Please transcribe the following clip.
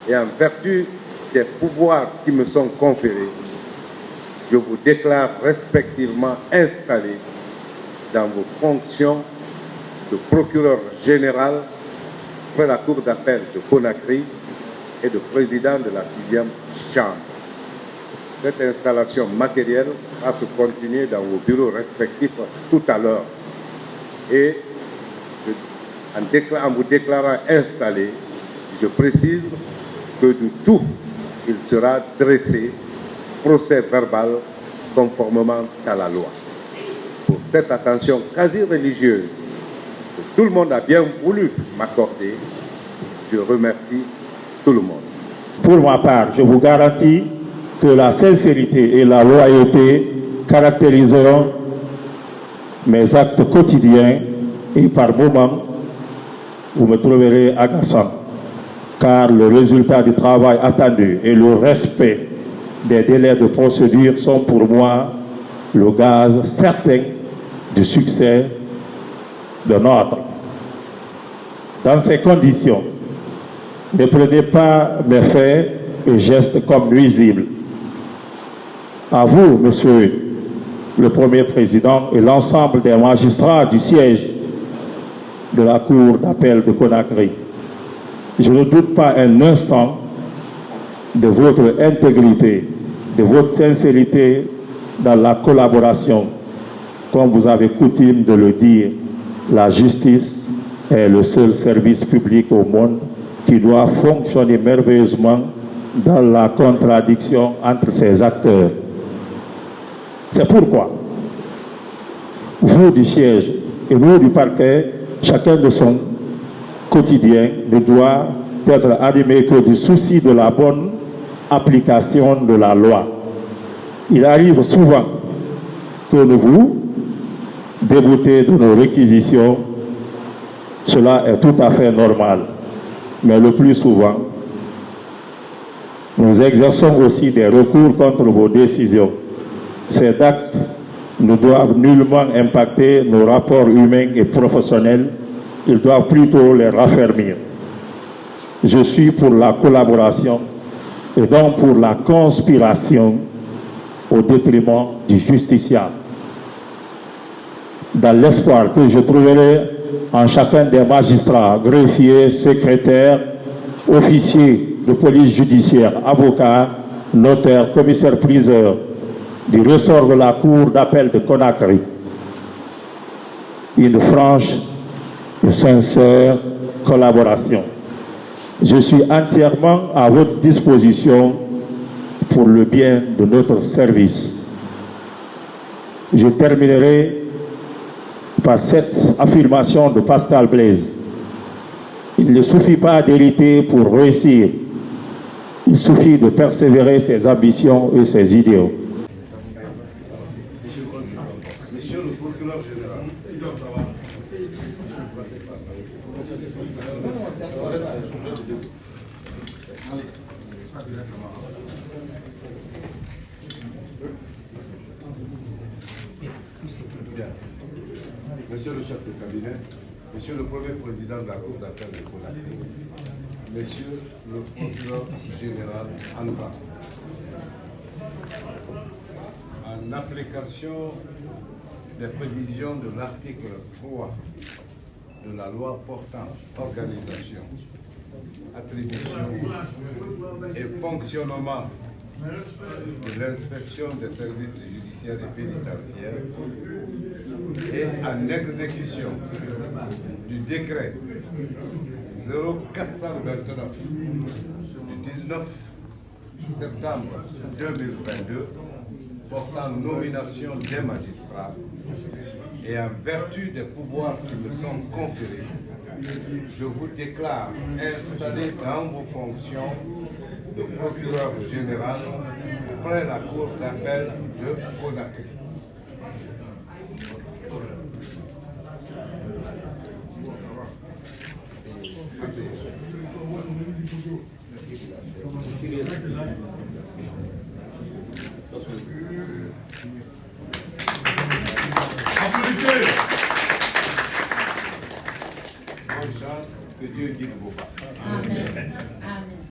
et en vertu des pouvoirs qui me sont conférés, je vous déclare respectivement installé dans vos fonctions de procureur général près la Cour d'appel de Conakry et de président de la 6e Chambre. Cette installation matérielle va se continuer dans vos bureaux respectifs tout à l'heure. Et en vous déclarant installé, je précise que de tout, il sera dressé procès verbal conformément à la loi. Pour cette attention quasi religieuse que tout le monde a bien voulu m'accorder, je remercie tout le monde. Pour ma part, je vous garantis que la sincérité et la loyauté caractériseront mes actes quotidiens et par moments, vous me trouverez agaçant, car le résultat du travail attendu et le respect des délais de procédure sont pour moi le gaz certain du succès de notre. Dans ces conditions, ne prenez pas mes faits et gestes comme nuisibles. À vous, Monsieur le Premier Président, et l'ensemble des magistrats du siège de la Cour d'appel de Conakry, je ne doute pas un instant de votre intégrité, de votre sincérité dans la collaboration. Comme vous avez coutume de le dire, la justice est le seul service public au monde qui doit fonctionner merveilleusement dans la contradiction entre ses acteurs. C'est pourquoi, vous du siège et nous du parquet, chacun de son quotidien ne doit être animé que du souci de la bonne application de la loi. Il arrive souvent que nous vous déboutez de nos réquisitions. Cela est tout à fait normal. Mais le plus souvent, nous exerçons aussi des recours contre vos décisions. Ces actes ne doivent nullement impacter nos rapports humains et professionnels. Ils doivent plutôt les raffermir. Je suis pour la collaboration et donc pour la conspiration au détriment du justiciable. Dans l'espoir que je trouverai en chacun des magistrats, greffiers, secrétaires, officiers de police judiciaire, avocats, notaires, commissaires-priseurs du ressort de la Cour d'appel de Conakry, une franche et sincère collaboration. Je suis entièrement à votre disposition pour le bien de notre service. Je terminerai par cette affirmation de Pascal Blaise. Il ne suffit pas d'hériter pour réussir. Il suffit de persévérer ses ambitions et ses idéaux. Monsieur le procureur général, bien. Monsieur le chef de cabinet, Monsieur le Premier Président de la Cour d'appel de Conakry, Monsieur le procureur général Anouba, en application des prévisions de l'article 3 de la loi portant organisation, attribution et fonctionnement de l'inspection des services judiciaires et pénitentiaires et en exécution du décret 0429 du 19 septembre 2022 portant nomination des magistrats et en vertu des pouvoirs qui me sont conférés, je vous déclare installé dans vos fonctions de procureur général près la Cour d'appel de Conakry.